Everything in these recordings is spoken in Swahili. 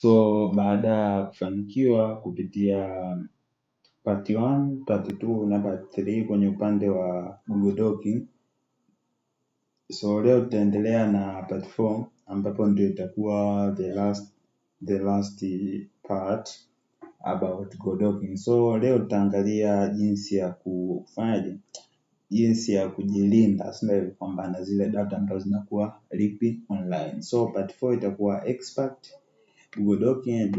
So baada ya kufanikiwa kupitia part 1, part 2 na part 3 kwenye upande wa Google Docs. So leo tutaendelea na part 4 ambapo ndio itakuwa the last part about Google Docs. So leo tutaangalia jinsi ya kujilinda sio kwamba na zile data ambazo zinakuwa leaked online. So part 4 itakuwa expert Google Docs and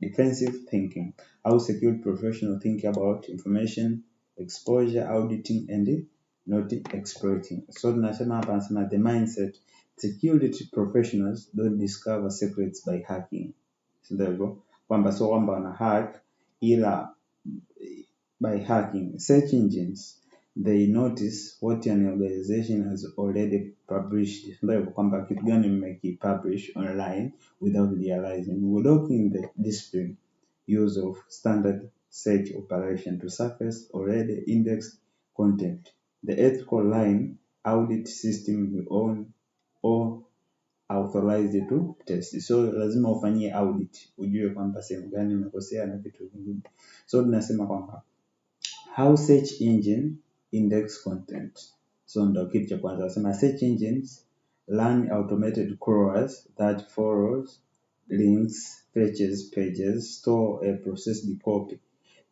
defensive thinking. How security professionals think about information exposure, auditing and not exploiting. So tunasema hapa, nasema the mindset, security professionals don't discover secrets by hacking. Ndio kwamba sio kwamba wana hack, ila by hacking search engines they notice what an organization has already published. Ndio kwamba kitu gani mmekipublish online without realizing. Google Docs in the discipline use of standard search operation to surface already indexed content. The ethical line audit system you own or authorized to test. So lazima ufanyie audit ujue kwamba sehemu gani umekosea na vitu vingine. So tunasema kwamba how search engine index content. So ndo kitu cha kwanza nasema search engines learn automated crawlers that follows links, fetches pages, store a processed copy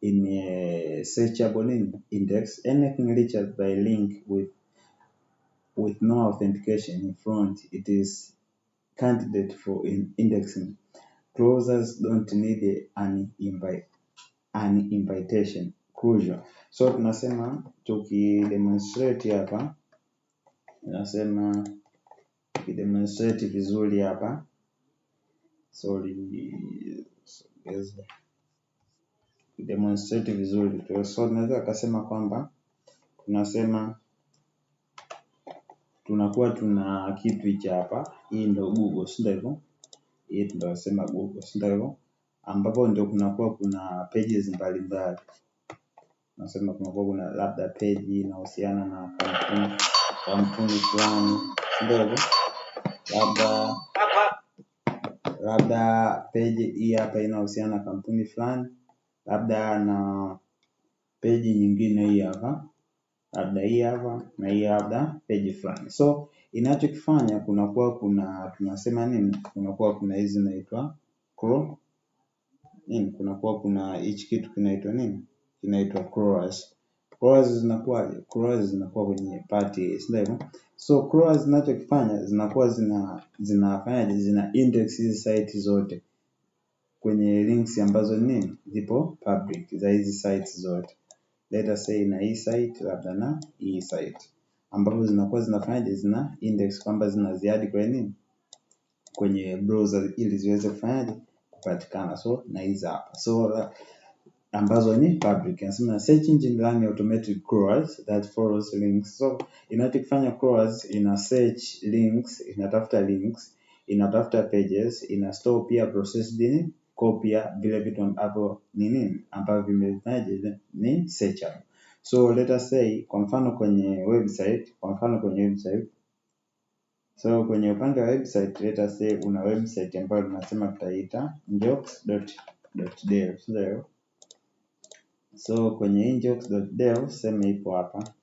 in a searchable index. Anything reached by link with no authentication in front, it is candidate for indexing. Closers don't need an invitation. Closure. So tunasema tukidemonstrate hapa, tunasema tukidemonstrate vizuri hapa, demonstrate vizuri tu. So tunaweza kusema kwamba tunasema tunakuwa tuna kitu hichi hapa, hii ndio Google, sio hivyo? Hii tunasema Google, sio hivyo? Ambapo ndio kunakuwa kuna pages mbalimbali. Nasema kunakuwa kuna labda page inahusiana na kampuni fulani, sio hivyo? Labda page hii hapa inahusiana na kampuni fulani, labda na page nyingine hii hapa, labda hii hapa na hii labda page fulani. So inachokifanya kunakuwa kuna tunasema nini? Kunakuwa kuna hizi zinaitwa kunakuwa kuna hichi kitu kinaitwa nini? Kinaitwa crawlers. Crawlers zinakuwa kwenye party, sio hivyo? So crawlers zinachokifanya zinakuwa zina index hizi site zote kwenye links ambazo nini zipo public za hizi sites zote. Let us say na hii site labda na hii site, ambapo zinakuwa zina index kwamba zinaziadi kwa nini kwenye browser ili ziweze kupatikana. So na hizi hapa, so ambazo ni public. Nasema search engine learn automated crawlers that follows links. So inachofanya crawlers ina search links, inatafuta links, inatafuta pages, ina store pia processed copy vile vitu ambavyo ambavyo vimefanyaje ni searchable. So let us say kwa mfano kwenye website, so kwenye upande wa website, let us say una website ambayo tunasema tutaita injokes.dev. So kwenye injokes.dev sema ipo hapa,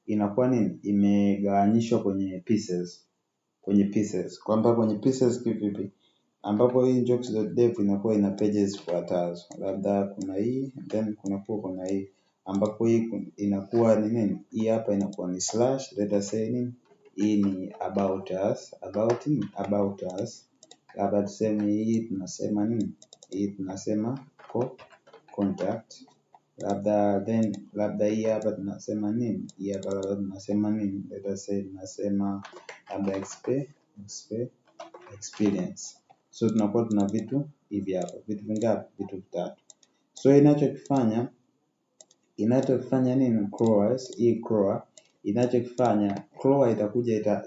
inakuwa nini? Imegawanyishwa kwenye pieces. Kwamba kwenye pieces kivipi? Ambapo hii injokes.dev inakuwa ina pages zifuatazo. Labda kuna hii, then kuna hii. Ambapo hii inakuwa ni nini? Hii hapa inakuwa ni slash, let us say nini? Hii ni about us. Labda tuseme hii tunasema nini? Hii tunasema contact. Labda hii hapa tunasema nini? Hii hapa labda tunasema nini? Let us say tunasema labda experience. So tunakuwa tuna vitu hivi hapa. Vitu vingapi? Vitu vitatu. So inachokifanya nini? Crawlers, hii crawler inachokifanya, crawler itakuja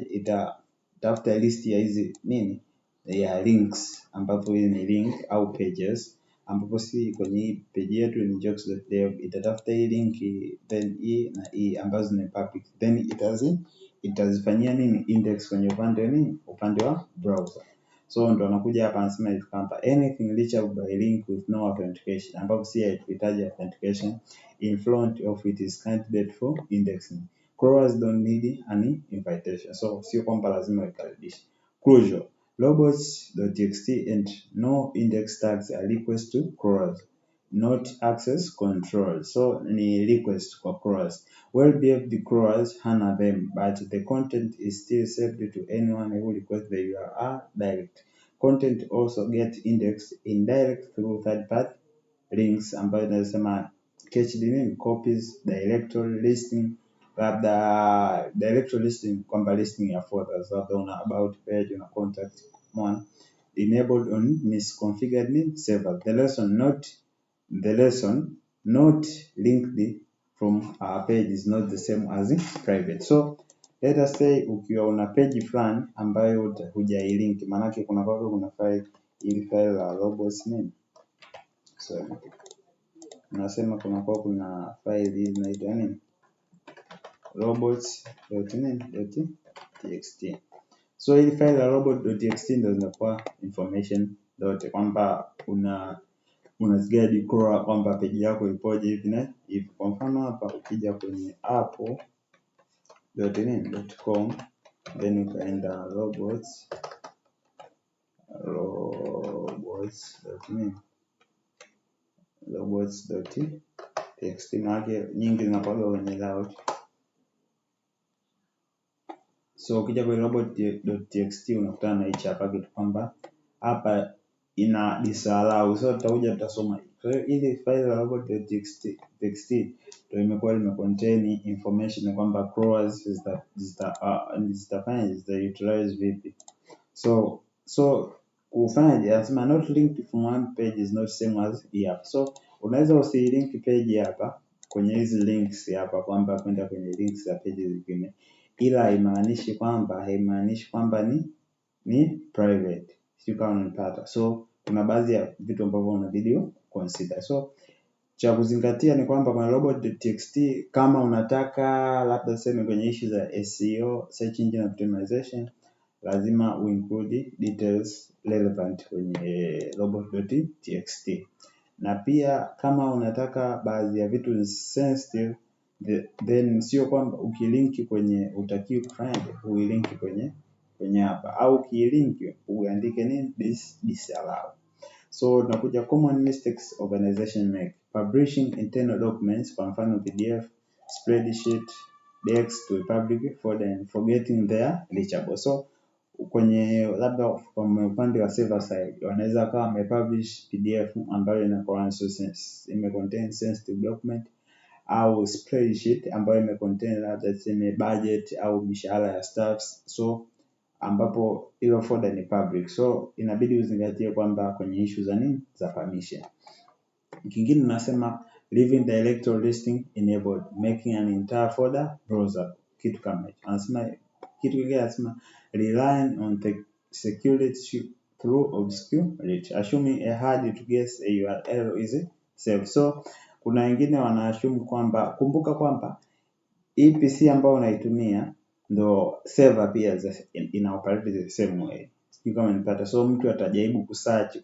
itatafuta list ya hizi nini? Ya links, ambapo hii ni link au pages, ambapo si kwenye hii page yetu ni injokes.dev itatafuta hii link, then hii na hii ambazo ni public, then itazifanyia nini? Index kwenye upande wa browser. So ndo anakuja hapa anasema hivi kwamba anything reachable by link with no authentication, ambapo si hahitaji authentication in front of it is candidate for indexing. Crawlers don't need any invitation, so sio kwamba lazima ikaribishe. Closure: robots.txt and no index tags are request to crawlers, not access control. So ni request kwa crawlers. Well-behaved crawlers honor them, but the content is still saved to anyone who requests the URL direct. Content also get indexed indirect through third-party links ambayo inasema cached copies, directory listing, labda directory listing kwamba listing ya folders, labda una about page, una contact one, enabled on misconfigured server. The lesson not linked from our page is not the same as private. So let us say ukiwa una page fulani ambayo hujailink, maanake kuna file, ili file la robots nini, sorry, nasema kuna file hii inaitwa nini, robots.txt. So hii file la robot.txt ndio zinakuwa information zote kwamba unazigaidi crawler kwamba page yako ipoje hivi na hivi. Kwa mfano hapa ukija kwenye apple.com then ukaenda robots.txt na nyingi zinakuwa kwenye layout. So ukija kwenye robot.txt unakutana na hichi hapa kitu kwamba hapa ina disallow. So tutasoma. So ile file la robot.txt ndio imekuwa imecontain information kwamba crawlers zitautilize vipi. So ufanyaje? Anasema not linked from one page is not same as here. So unaweza usilink page hapa kwenye hizi links hapa kwamba kwenda kwenye links za page zingine, ila haimaanishi kwamba ni private. Sio kama unanipata. So kuna baadhi ya vitu ambavyo unabidi consider. So cha kuzingatia ni kwamba kwenye robot.txt kama unataka labda sema kwenye issue za SEO, search engine optimization, lazima include details relevant kwenye robot.txt. Na pia kama unataka baadhi ya vitu sensitive, then sio kwamba ukilinki kwenye utakiwa kufanya uilinki kwenye hapa, au ukilinki uandike nini disallow. So tunakuja common mistakes organization make: publishing internal documents, kwa mfano PDF, spreadsheet, DX to public folder and forgetting their reachable. So kwenye labda kwa upande wa server side wanaweza kama wamepublish PDF ambayo inakuwa imecontain sensitive document, au spreadsheet ambayo imecontain labda tuseme budget au mishahara ya staffs, so ambapo hiyo folder ni public. So inabidi uzingatie kwamba kwenye issue za nini za permission. Kingine nasema leaving directory listing enabled, making an entire folder browser, kitu kama hicho. Anasema kitu kingine, anasema relying on the security through obscure reach, assuming a hard to guess a URL is safe. So kuna wengine wanaassume kwamba, kumbuka kwamba hii PC ambayo unaitumia ndo server pia ina operate the same way. Sio kama nipata. So mtu atajaribu kusearch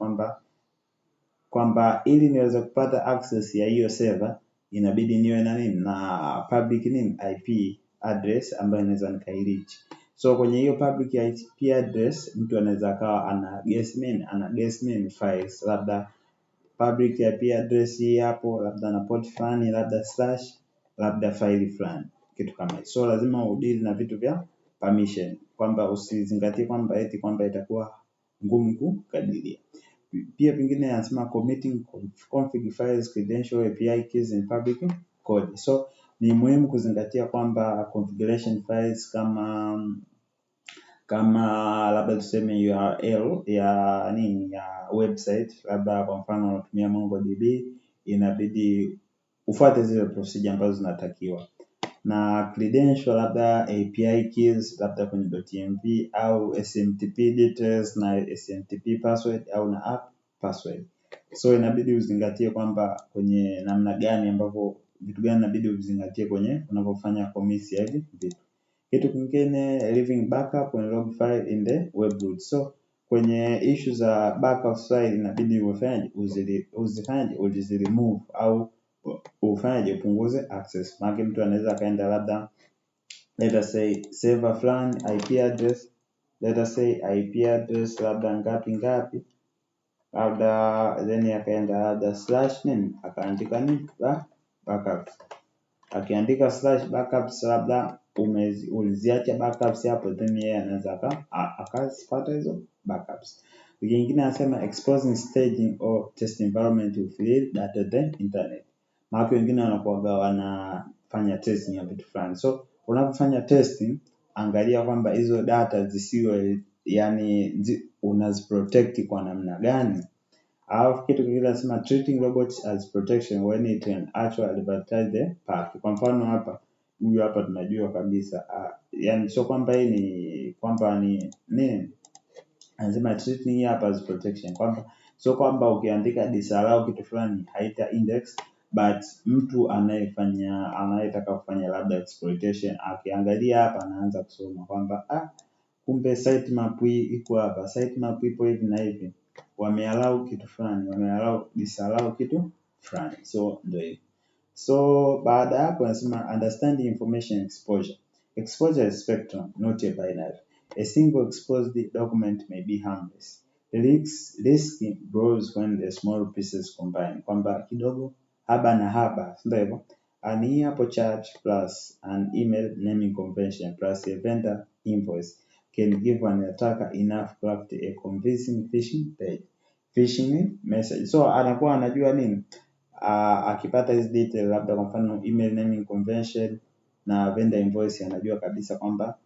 kwamba ili niweze kupata access ya hiyo server inabidi niwe na public IP address ambayo inaweza nikareach. So kwenye hiyo public IP address mtu anaweza kawa ana guess files, labda public IP address hii hapo, labda na port fulani, labda slash, labda file fulani, kitu kama hicho. So lazima udeal na vitu vya permission, kwamba usizingatie kwamba itakuwa ngumu kukadiria. Pia vingine anasema committing config files, credential, API keys and public code. So ni muhimu kuzingatia kwamba configuration files kama labda tuseme URL ya website, labda kwa mfano unatumia MongoDB, inabidi ufuate zile procedure ambazo zinatakiwa. Na credential, labda API keys, labda kwenye .env au SMTP details na SMTP password au na app password. So inabidi uzingatie kwamba kwenye namna gani ambavyo vitu gani inabidi uzingatie kwenye unapofanya commit hivi vitu. Kitu kingine, leaving backup and log file in the web root. So kwenye issue za backup file inabidi uziremove au ufanyaje upunguze access. Maana mtu anaweza akaenda labda let us say server fulani IP address, let us say IP address labda ngapi labda then akaenda labda slash nini akaandika nini backups. Akiandika slash backups labda uliziacha backups hapo, then yeye anaweza akazipata hizo backups. Kingine anasema exposing staging or test environment to free data the internet. Maana wengine wanakuwa wanafanya testing ya vitu fulani. So unapofanya testing, angalia kwamba hizo data zisiwe unaziprotect kwa namna gani. Alafu kitu kingine nasema treating robots as protection when it can actually advertise the path. Kwa mfano hapa huyu hapa tunajua kabisa sio kwamba hii ni kwamba ni anasema treating hapa as protection, kwamba sio kwamba ukiandika disallow kitu fulani haita index, but mtu anayetaka kufanya labda exploitation akiangalia hapa anaanza kusoma kwamba kumbe sitemap hii iko hapa, sitemap ipo hivi na hivi, wameallow kitu fulani, disallow kitu fulani. So ndio hivyo. So baada hapo anasema understanding information exposure. Exposure is spectrum, not a binary. A single exposed document may be harmless. The risk grows when the small pieces combine. Kwamba kidogo haba na haba, ndio hivyo. An e-app charge plus an email naming convention plus a vendor invoice can give an attacker enough to craft a convincing phishing message. So anakuwa anajua nini? Akipata hizi detail labda kwa mfano email naming convention na vendor invoice, anajua kabisa kwamba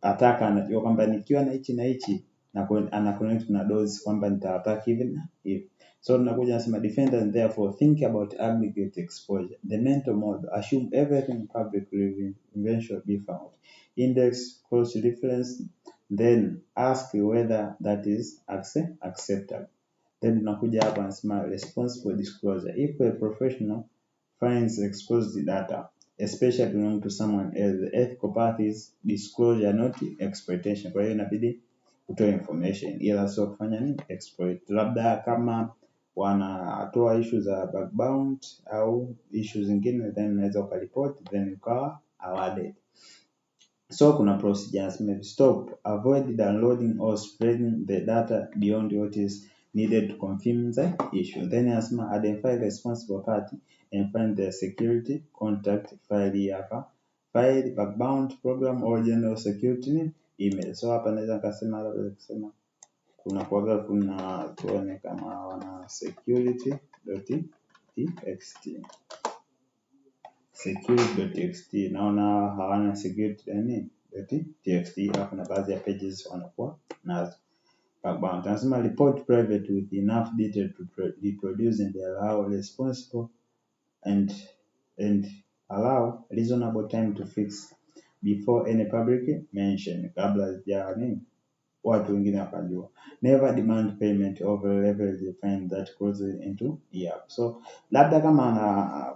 attacker anajua kwamba nikiwa na hichi na hichi na ana connect na doors kwamba nitaattack hivi hivi. So tunakuja nasema defender and therefore think about aggregate exposure. The mental model assume everything public will eventually be found. Index cross reference, then ask whether that is acceptable. Then tunakuja hapa nasema responsible disclosure. If a professional finds exposed data, especially belong to someone else, the ethical path is disclosure, not exploitation. Kwa hiyo inabidi utoe information ila sio kufanya nini exploit. Labda kama wanatoa issue za bug bounty au issue zingine, then unaweza ukaripoti then ukawa awarded. So kuna procedures, maybe stop, avoid downloading or spreading the data beyond what is needed to confirm the issue. Then asma identify the responsible party and find the security contact file bug bounty program or general security email. So hapa naweza nikasema labda kusema kuna tuone kama wana security.txt security.txt naona hawana security.txt. Kuna baadhi ya pages wanakuwa nazo. Tunasema report private with enough detail to reproduce and allow responsible and allow reasonable time to fix before any public mention, kabla ya watu wengine wakajua. Never demand payment over level defined that closes into So labda kama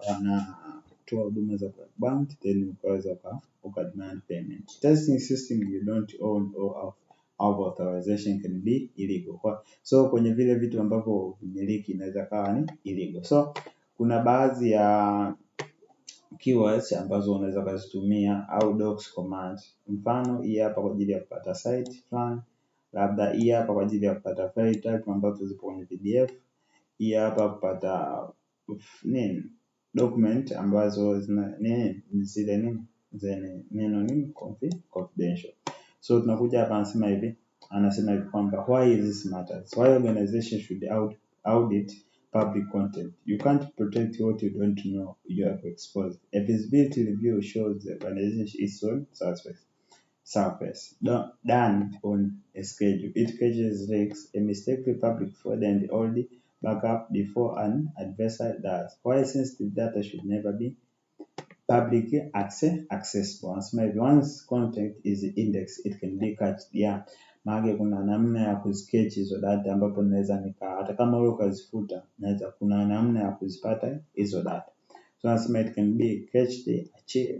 wanatoa huduma za bank, then ukaweza ukademand payment. Testing system you don't own or have authorization can be illegal. So kwenye vile vitu ambavyo vimiliki inaweza kawa ni illegal. So kuna baadhi ya keywords ambazo unaweza kuzitumia au docs command. Mfano hii hapa kwa ajili ya kupata site fulani, labda hii hapa kwa ajili ya kupata file type ambazo zipo kwenye PDF, hii hapa kupata document ambazo zile confidential. So tunakuja hapa anasema hivi kwamba why is this matters, why organization should audit public content. You can't protect what you don't know you have exposed. A visibility review shows the organization is on surface done on a schedule. It catches leaks, a mistaken public fraud and only backup before an adversary does. Why sensitive data should never be publicly accessible. Once content is indexed, it can be cached. Maana kuna namna ya kusketch hizo data ambapo naweza hata kama wewe ukazifuta, kuna namna ya kuzipata hizo data. So nasema it can be cached,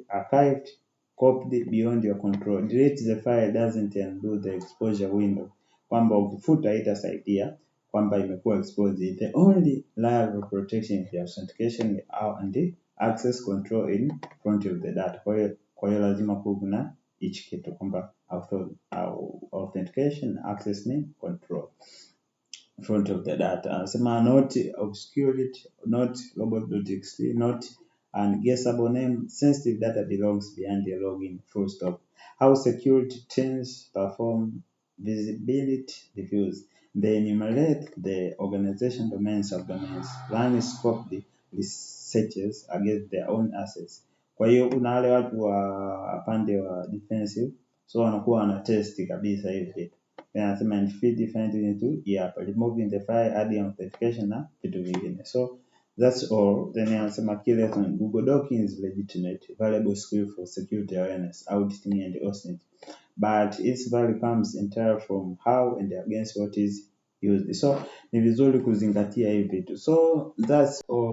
archived, copied beyond your control. Delete the file doesn't undo the exposure window. kwamba ukifuta haitasaidia, kwamba imekuwa exposed. The only layer of protection is the authentication and the access control in front of the data. Kwa hiyo lazima kuwe kuna hichi kitu kwamba authentication, access ni control front of the data. Anasema not obscured, not robot.txt, not unguessable name. Sensitive data belongs behind the login, full stop. How security teams perform visibility reviews. They enumerate the organization domains of domains, run scope researches against their own assets. Kwa hiyo kuna wale watu wa pande wa defensive, so wanakuwa wana test kabisa hivi vitu. Anasema and feed different into hapa, removing the file, adding authentication na vitu vingine. So that's all. Then anasema key lesson: Google Docs is legitimate, valuable skill for security awareness, auditing and hosting, but its value comes entirely from how and against what is used. So ni vizuri kuzingatia hivi vitu. So that's all.